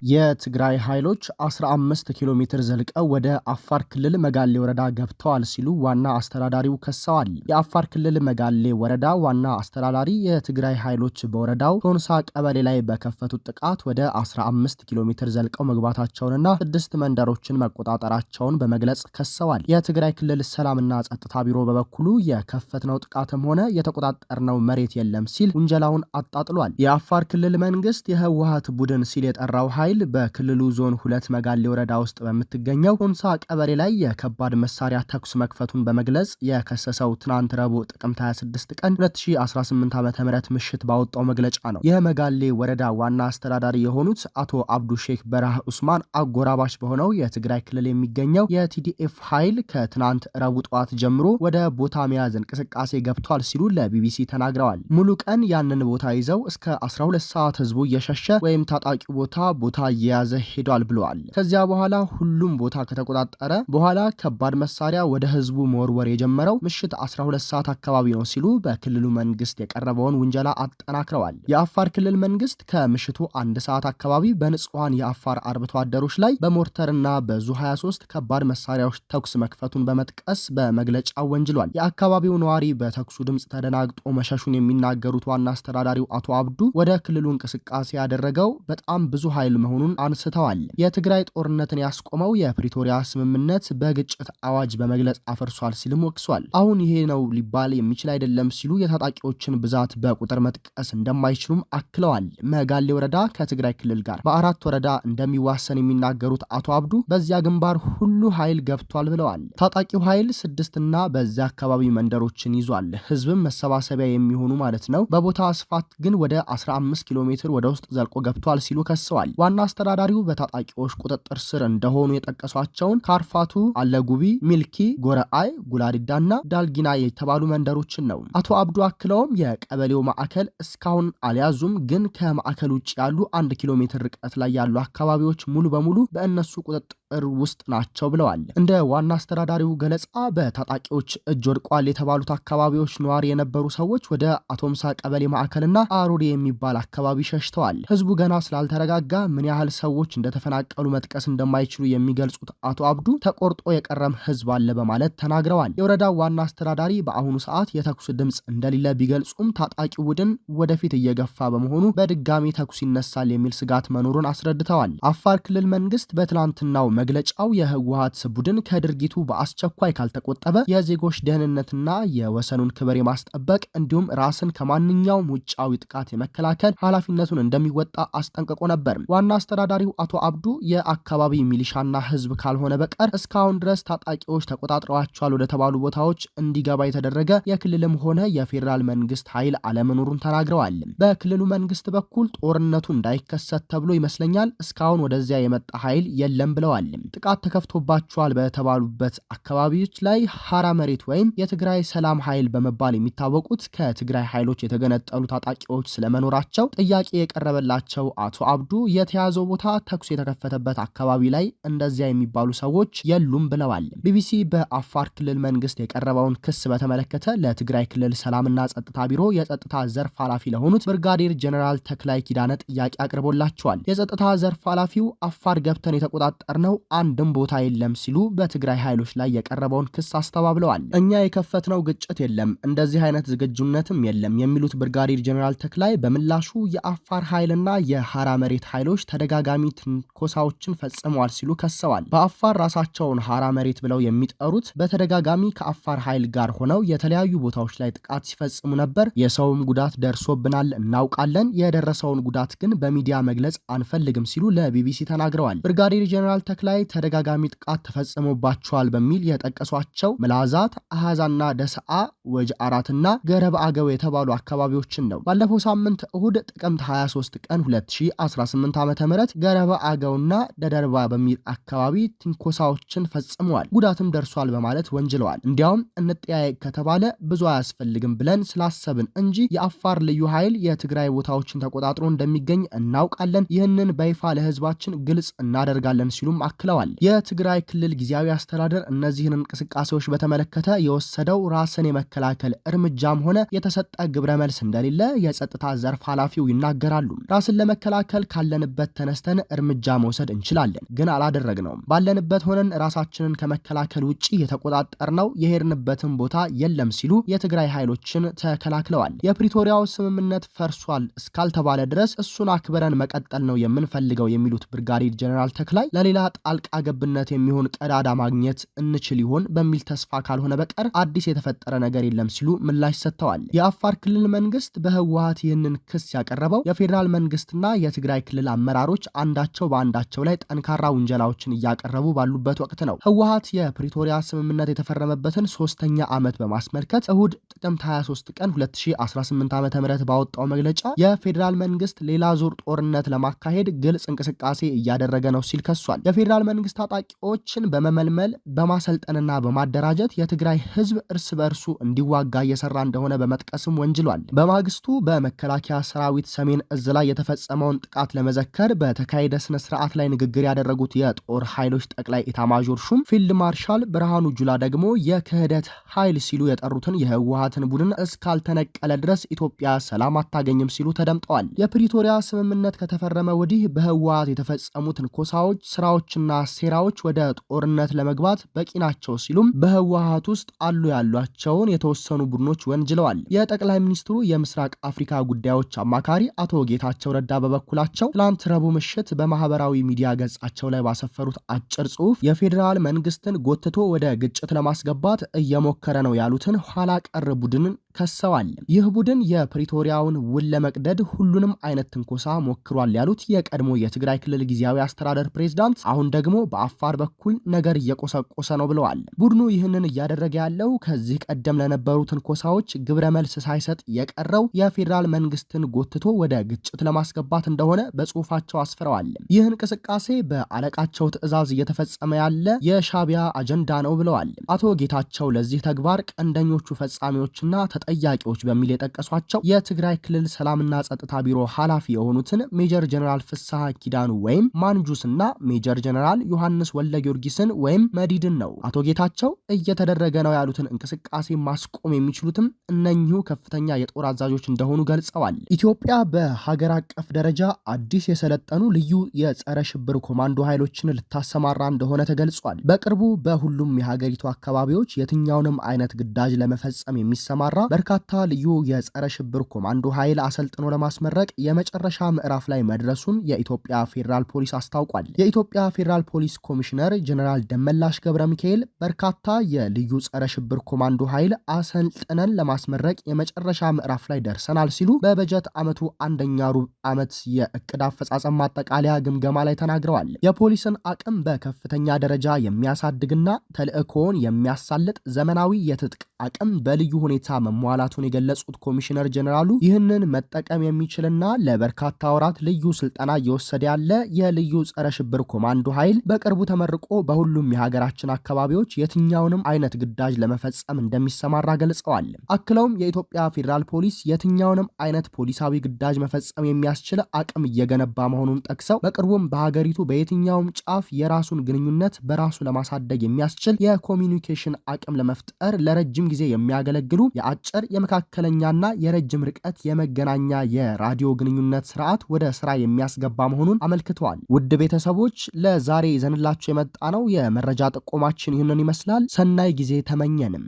የትግራይ ኃይሎች 15 ኪሎ ሜትር ዘልቀው ወደ አፋር ክልል መጋሌ ወረዳ ገብተዋል ሲሉ ዋና አስተዳዳሪው ከሰዋል። የአፋር ክልል መጋሌ ወረዳ ዋና አስተዳዳሪ የትግራይ ኃይሎች በወረዳው ቶንሳ ቀበሌ ላይ በከፈቱት ጥቃት ወደ 15 ኪሎ ሜትር ዘልቀው መግባታቸውንና 6 መንደሮችን መቆጣጠራቸውን በመግለጽ ከሰዋል። የትግራይ ክልል ሰላምና ጸጥታ ቢሮ በበኩሉ የከፈትነው ጥቃትም ሆነ የተቆጣጠርነው መሬት የለም ሲል ውንጀላውን አጣጥሏል። የአፋር ክልል መንግስት የህወሓት ቡድን ሲል የጠራው ኃይል በክልሉ ዞን 2 መጋሌ ወረዳ ውስጥ በምትገኘው ቶንሳ ቀበሌ ላይ የከባድ መሳሪያ ተኩስ መክፈቱን በመግለጽ የከሰሰው ትናንት ረቡዕ ጥቅምት 26 ቀን 2018 ዓ.ም ምሽት ባወጣው መግለጫ ነው። የመጋሌ ወረዳ ዋና አስተዳዳሪ የሆኑት አቶ አብዱ ሼክ በራህ ኡስማን አጎራባሽ በሆነው የትግራይ ክልል የሚገኘው የቲዲኤፍ ኃይል ከትናንት ረቡዕ ጠዋት ጀምሮ ወደ ቦታ መያዝ እንቅስቃሴ ገብቷል ሲሉ ለቢቢሲ ተናግረዋል። ሙሉ ቀን ያንን ቦታ ይዘው እስከ 12 ሰዓት ህዝቡ እየሸሸ ወይም ታጣቂ ቦታ እየያዘ ሄዷል ብለዋል። ከዚያ በኋላ ሁሉም ቦታ ከተቆጣጠረ በኋላ ከባድ መሳሪያ ወደ ህዝቡ መወርወር የጀመረው ምሽት 12 ሰዓት አካባቢ ነው ሲሉ በክልሉ መንግስት የቀረበውን ውንጀላ አጠናክረዋል። የአፋር ክልል መንግስት ከምሽቱ 1 ሰዓት አካባቢ በንጹሃን የአፋር አርብቶ አደሮች ላይ በሞርተርና በዙ 23 ከባድ መሳሪያዎች ተኩስ መክፈቱን በመጥቀስ በመግለጫው ወንጅሏል። የአካባቢው ነዋሪ በተኩሱ ድምጽ ተደናግጦ መሸሹን የሚናገሩት ዋና አስተዳዳሪው አቶ አብዱ ወደ ክልሉ እንቅስቃሴ ያደረገው በጣም ብዙ ኃይል መሆኑን አንስተዋል። የትግራይ ጦርነትን ያስቆመው የፕሪቶሪያ ስምምነት በግጭት አዋጅ በመግለጽ አፈርሷል ሲልም ወቅሷል። አሁን ይሄ ነው ሊባል የሚችል አይደለም ሲሉ የታጣቂዎችን ብዛት በቁጥር መጥቀስ እንደማይችሉም አክለዋል። መጋሌ ወረዳ ከትግራይ ክልል ጋር በ4 ወረዳ እንደሚዋሰን የሚናገሩት አቶ አብዱ በዚያ ግንባር ሁሉ ኃይል ገብቷል ብለዋል። ታጣቂው ኃይል 6 እና በዚያ አካባቢ መንደሮችን ይዟል። ህዝብም መሰባሰቢያ የሚሆኑ ማለት ነው። በቦታ ስፋት ግን ወደ 15 ኪሎ ሜትር ወደ ውስጥ ዘልቆ ገብቷል ሲሉ ከሰዋል። ዋና አስተዳዳሪው በታጣቂዎች ቁጥጥር ስር እንደሆኑ የጠቀሷቸውን ካርፋቱ፣ አለጉቢ፣ ሚልኪ፣ ጎረአይ፣ ጉላዲዳና ዳልጊና የተባሉ መንደሮችን ነው። አቶ አብዱ አክለውም የቀበሌው ማዕከል እስካሁን አልያዙም፣ ግን ከማዕከል ውጭ ያሉ 1 ኪሎ ሜትር ርቀት ላይ ያሉ አካባቢዎች ሙሉ በሙሉ በእነሱ ቁጥጥር ውስጥ ናቸው ብለዋል። እንደ ዋና አስተዳዳሪው ገለጻ በታጣቂዎች እጅ ወድቋል የተባሉት አካባቢዎች ነዋሪ የነበሩ ሰዎች ወደ አቶምሳ ቀበሌ ማዕከልና አሮዴ የሚባል አካባቢ ሸሽተዋል። ህዝቡ ገና ስላልተረጋጋ ምን ያህል ሰዎች እንደተፈናቀሉ መጥቀስ እንደማይችሉ የሚገልጹት አቶ አብዱ ተቆርጦ የቀረም ህዝብ አለ በማለት ተናግረዋል። የወረዳው ዋና አስተዳዳሪ በአሁኑ ሰዓት የተኩስ ድምጽ እንደሌለ ቢገልጹም ታጣቂ ቡድን ወደፊት እየገፋ በመሆኑ በድጋሚ ተኩስ ይነሳል የሚል ስጋት መኖሩን አስረድተዋል። አፋር ክልል መንግስት በትላንትናው መግለጫው የህወሓት ቡድን ከድርጊቱ በአስቸኳይ ካልተቆጠበ የዜጎች ደህንነትና የወሰኑን ክብር የማስጠበቅ እንዲሁም ራስን ከማንኛውም ውጫዊ ጥቃት የመከላከል ኃላፊነቱን እንደሚወጣ አስጠንቅቆ ነበር። ዋና አስተዳዳሪው አቶ አብዱ የአካባቢ ሚሊሻና ህዝብ ካልሆነ በቀር እስካሁን ድረስ ታጣቂዎች ተቆጣጥረዋቸዋል ወደ ተባሉ ቦታዎች እንዲገባ የተደረገ የክልልም ሆነ የፌዴራል መንግስት ኃይል አለመኖሩን ተናግረዋል። በክልሉ መንግስት በኩል ጦርነቱ እንዳይከሰት ተብሎ ይመስለኛል እስካሁን ወደዚያ የመጣ ኃይል የለም ብለዋል። ጥቃት ተከፍቶባቸዋል በተባሉበት አካባቢዎች ላይ ሐራ መሬት ወይም የትግራይ ሰላም ኃይል በመባል የሚታወቁት ከትግራይ ኃይሎች የተገነጠሉ ታጣቂዎች ስለመኖራቸው ጥያቄ የቀረበላቸው አቶ አብዱ የተያዘው ቦታ ተኩስ የተከፈተበት አካባቢ ላይ እንደዚያ የሚባሉ ሰዎች የሉም ብለዋል። ቢቢሲ በአፋር ክልል መንግስት የቀረበውን ክስ በተመለከተ ለትግራይ ክልል ሰላምና ጸጥታ ቢሮ የጸጥታ ዘርፍ ኃላፊ ለሆኑት ብርጋዴር ጀነራል ተክላይ ኪዳነ ጥያቄ አቅርቦላቸዋል። የጸጥታ ዘርፍ ኃላፊው አፋር ገብተን የተቆጣጠርነው አንድም ቦታ የለም ሲሉ በትግራይ ኃይሎች ላይ የቀረበውን ክስ አስተባብለዋል። እኛ የከፈትነው ግጭት የለም፣ እንደዚህ አይነት ዝግጁነትም የለም የሚሉት ብርጋዴር ጀነራል ተክላይ በምላሹ የአፋር ኃይልና የሐራ መሬት ኃይሎች ተደጋጋሚ ትንኮሳዎችን ፈጽመዋል ሲሉ ከሰዋል። በአፋር ራሳቸውን ሐራ መሬት ብለው የሚጠሩት በተደጋጋሚ ከአፋር ኃይል ጋር ሆነው የተለያዩ ቦታዎች ላይ ጥቃት ሲፈጽሙ ነበር። የሰውም ጉዳት ደርሶብናል እናውቃለን። የደረሰውን ጉዳት ግን በሚዲያ መግለጽ አንፈልግም ሲሉ ለቢቢሲ ተናግረዋል። ብርጋዴር ጀነራል ተክላይ ተደጋጋሚ ጥቃት ተፈጽሞባቸዋል በሚል የጠቀሷቸው ምላዛት፣ አሃዛና ደሰዓ፣ ወጅ አራትና ገረብ አገው የተባሉ አካባቢዎችን ነው። ባለፈው ሳምንት እሁድ ጥቅምት 23 ቀን 2018 ዓ.ም ገረብ አገውና ደደርባ በሚል አካባቢ ትንኮሳዎችን ፈጽመዋል፣ ጉዳትም ደርሷል በማለት ወንጅለዋል። እንዲያውም እንጠያየቅ ከተባለ ብዙ አያስፈልግም ብለን ስላሰብን እንጂ የአፋር ልዩ ኃይል የትግራይ ቦታዎችን ተቆጣጥሮ እንደሚገኝ እናውቃለን። ይህንን በይፋ ለህዝባችን ግልጽ እናደርጋለን ሲሉም አክለዋል። የትግራይ ክልል ጊዜያዊ አስተዳደር እነዚህን እንቅስቃሴዎች በተመለከተ የወሰደው ራስን የመከላከል እርምጃም ሆነ የተሰጠ ግብረ መልስ እንደሌለ የጸጥታ ዘርፍ ኃላፊው ይናገራሉ። ራስን ለመከላከል ካለንበት ተነስተን እርምጃ መውሰድ እንችላለን፣ ግን አላደረግነውም። ባለንበት ሆነን ራሳችንን ከመከላከል ውጪ የተቆጣጠርነው የሄድንበትን ቦታ የለም ሲሉ የትግራይ ኃይሎችን ተከላክለዋል። የፕሪቶሪያው ስምምነት ፈርሷል እስካልተባለ ድረስ እሱን አክብረን መቀጠል ነው የምንፈልገው የሚሉት ብርጋዴር ጀነራል ተክላይ ለሌላ ጣልቃ ገብነት የሚሆን ቀዳዳ ማግኘት እንችል ይሆን በሚል ተስፋ ካልሆነ በቀር አዲስ የተፈጠረ ነገር የለም ሲሉ ምላሽ ሰጥተዋል። የአፋር ክልል መንግስት በህወሓት ይህንን ክስ ያቀረበው የፌዴራል መንግስትና የትግራይ ክልል አመራሮች አንዳቸው በአንዳቸው ላይ ጠንካራ ውንጀላዎችን እያቀረቡ ባሉበት ወቅት ነው። ህወሓት የፕሪቶሪያ ስምምነት የተፈረመበትን 3ኛ ዓመት በማስመልከት እሁድ ጥቅምት 23 ቀን 2018 ዓ.ም ባወጣው መግለጫ የፌዴራል መንግስት ሌላ ዙር ጦርነት ለማካሄድ ግልጽ እንቅስቃሴ እያደረገ ነው ሲል ከሷል። የፌዴራል መንግስት ታጣቂዎችን በመመልመል በማሰልጠንና በማደራጀት የትግራይ ህዝብ እርስ በእርሱ እንዲዋጋ እየሰራ እንደሆነ በመጥቀስም ወንጅሏል። በማግስቱ በመከላከያ ሰራዊት ሰሜን እዝ ላይ የተፈጸመውን ጥቃት ለመዘከር በተካሄደ ስነ ስርዓት ላይ ንግግር ያደረጉት የጦር ኃይሎች ጠቅላይ ኢታማዦር ሹም ፊልድ ማርሻል ብርሃኑ ጁላ ደግሞ የክህደት ኃይል ሲሉ የጠሩትን የህወሓትን ቡድን እስካልተነቀለ ድረስ ኢትዮጵያ ሰላም አታገኝም ሲሉ ተደምጠዋል። የፕሪቶሪያ ስምምነት ከተፈረመ ወዲህ በህወሓት የተፈጸሙ ትንኮሳዎች፣ ስራዎችና ሴራዎች ወደ ጦርነት ለመግባት በቂ ናቸው ሲሉም በህወሓት ውስጥ አሉ ያሏቸውን የተወሰኑ ቡድኖች ወንጅለዋል። የጠቅላይ ሚኒስትሩ የምስራቅ አፍሪካ ጉዳዮች አማካሪ አቶ ጌታቸው ረዳ በበኩላቸው ትላንት ረቡዕ ምሽት በማህበራዊ ሚዲያ ገጻቸው ላይ ባሰፈሩት አጭር ጽሑፍ የፌዴራል መንግስትን ጎትቶ ወደ ግጭት ለማስገባት እየሞከረ ነው ያሉትን ኋላ ቀር ቡድንን ከሰዋል። ይህ ቡድን የፕሪቶሪያውን ውል ለመቅደድ ሁሉንም አይነት ትንኮሳ ሞክሯል ያሉት የቀድሞ የትግራይ ክልል ጊዜያዊ አስተዳደር ፕሬዝዳንት አሁን ደግሞ በአፋር በኩል ነገር እየቆሰቆሰ ነው ብለዋል። ቡድኑ ይህንን እያደረገ ያለው ከዚህ ቀደም ለነበሩ ትንኮሳዎች ግብረ መልስ ሳይሰጥ የቀረው የፌዴራል መንግስትን ጎትቶ ወደ ግጭት ለማስገባት እንደሆነ በጽሁፋቸው አስፍረዋል። ይህ እንቅስቃሴ በአለቃቸው ትዕዛዝ እየተፈጸመ ያለ የሻቢያ አጀንዳ ነው ብለዋል። አቶ ጌታቸው ለዚህ ተግባር ቀንደኞቹ ፈጻሚዎችና ተጠያቂዎች በሚል የጠቀሷቸው የትግራይ ክልል ሰላምና ጸጥታ ቢሮ ኃላፊ የሆኑትን ሜጀር ጀነራል ፍስሐ ኪዳኑ ወይም ማንጁስና ሜጀር ጀነራል ዮሐንስ ወልደ ጊዮርጊስን ወይም መዲድን ነው። አቶ ጌታቸው እየተደረገ ነው ያሉትን እንቅስቃሴ ማስቆም የሚችሉትም እነኚሁ ከፍተኛ የጦር አዛዦች እንደሆኑ ገልጸዋል። ኢትዮጵያ በሀገር አቀፍ ደረጃ አዲስ የሰለጠኑ ልዩ የጸረ ሽብር ኮማንዶ ኃይሎችን ልታሰማራ እንደሆነ ተገልጿል። በቅርቡ በሁሉም የሀገሪቱ አካባቢዎች የትኛውንም አይነት ግዳጅ ለመፈጸም የሚሰማራ በርካታ ልዩ የጸረ ሽብር ኮማንዶ ኃይል አሰልጥኖ ለማስመረቅ የመጨረሻ ምዕራፍ ላይ መድረሱን የኢትዮጵያ ፌዴራል ፖሊስ አስታውቋል። የኢትዮጵያ ፌዴራል ፖሊስ ኮሚሽነር ጀነራል ደመላሽ ገብረ ሚካኤል በርካታ የልዩ ጸረ ሽብር ኮማንዶ ኃይል አሰልጥነን ለማስመረቅ የመጨረሻ ምዕራፍ ላይ ደርሰናል ሲሉ በበጀት ዓመቱ አንደኛ ሩብ ዓመት የእቅድ አፈጻጸም ማጠቃለያ ግምገማ ላይ ተናግረዋል። የፖሊስን አቅም በከፍተኛ ደረጃ የሚያሳድግና ተልዕኮውን የሚያሳልጥ ዘመናዊ የትጥቅ አቅም በልዩ ሁኔታ መሟላቱን የገለጹት ኮሚሽነር ጀነራሉ ይህንን መጠቀም የሚችልና ለበርካታ ወራት ልዩ ስልጠና እየወሰደ ያለ የልዩ ጸረ ሽብር ኮማንዶ ኃይል በቅርቡ ተመርቆ በሁሉም የሀገራችን አካባቢዎች የትኛውንም አይነት ግዳጅ ለመፈጸም እንደሚሰማራ ገልጸዋል። አክለውም የኢትዮጵያ ፌዴራል ፖሊስ የትኛውንም አይነት ፖሊሳዊ ግዳጅ መፈጸም የሚያስችል አቅም እየገነባ መሆኑን ጠቅሰው በቅርቡም በሀገሪቱ በየትኛውም ጫፍ የራሱን ግንኙነት በራሱ ለማሳደግ የሚያስችል የኮሚኒኬሽን አቅም ለመፍጠር ለረጅም ጊዜ የሚያገለግሉ የአጭር የመካከለኛና የረጅም ርቀት የመገናኛ የራዲዮ ግንኙነት ስርዓት ወደ ስራ የሚያስገባ መሆኑን አመልክተዋል። ውድ ቤተሰቦች ለዛሬ ይዘንላችሁ የመጣ ነው የመረጃ ጥቆማችን ይህንን ይመስላል። ሰናይ ጊዜ ተመኘንም።